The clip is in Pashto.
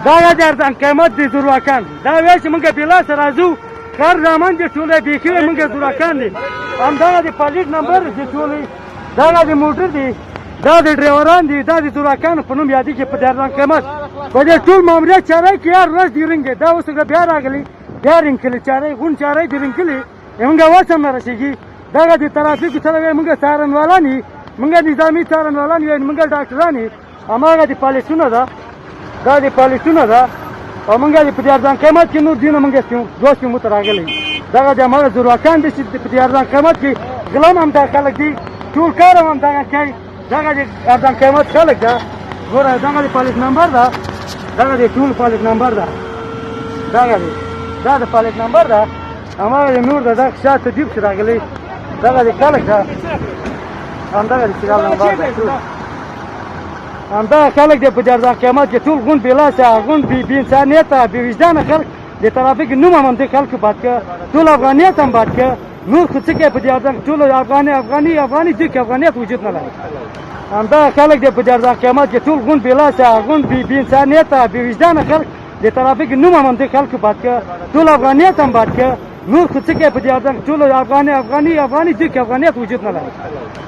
دا درځان قیمت دي زورواکان دا وایي چې موږ بلاس راځو کار زمان دي ټوله بیخي موږ زورواکان دي همدغه د پلیټ نمبر دي ټولې دغه د موټر دي دا د ډرایوران دي دا د زورواکانو په نوم یادېږي په درځان قیمت په دې ټول ماموریت چاره کې هر ورځ دي رنګې دا اوس بیا راغلي بیا رنګ کړي چاره غون چاره دي رنګ کړي موږ وس هم نه رسېږي دغه د ترافیکو سره وایي موږ څارنوالان یو موږ نظامي څارنوالان یو موږ ډاکټران یو هماغه د پالیسونه ده دا د پالیسونه ده او موږ د په درځان قیمت کې نور دینه موږ دوه سیمو ته راغلي دغه د هماغه زورواکان دي چې په درځان قیمت کې غلام هم دا خلک دي ټول کار هم دغه کوي دغه د درځان قیمت خلک ده ګوره دغه د پالیس نمبر ده دغه د ټول پالیس نمبر ده دغه دی دا د پالیس نمبر ده هماغه د نور ده دغه شاته جیب چې راغلی دغه د خلک ده همدغه د سیګال نمبر ده همدغه خلک دی په درځان قیمت کې ټول غون بېلاسه غون بې انسانیته بې وجدانه خلک د ترافیک نوم هم همدې خلکو باد کړه ټول افغانیت هم باد کړه نور خو څه کوي په درځان ټول افغاني دي کې افغانیت وجود نه لري همدغه خلک دی په درځان قیمت کې ټول غون بېلاسه غون بې انسانیته بې وجدانه خلک د ترافیک نوم هم همدې خلکو باد کړه ټول افغانیت هم باد کړه نور خو څه کوي په درځان ټول افغاني دي کې افغانیت وجود نه لري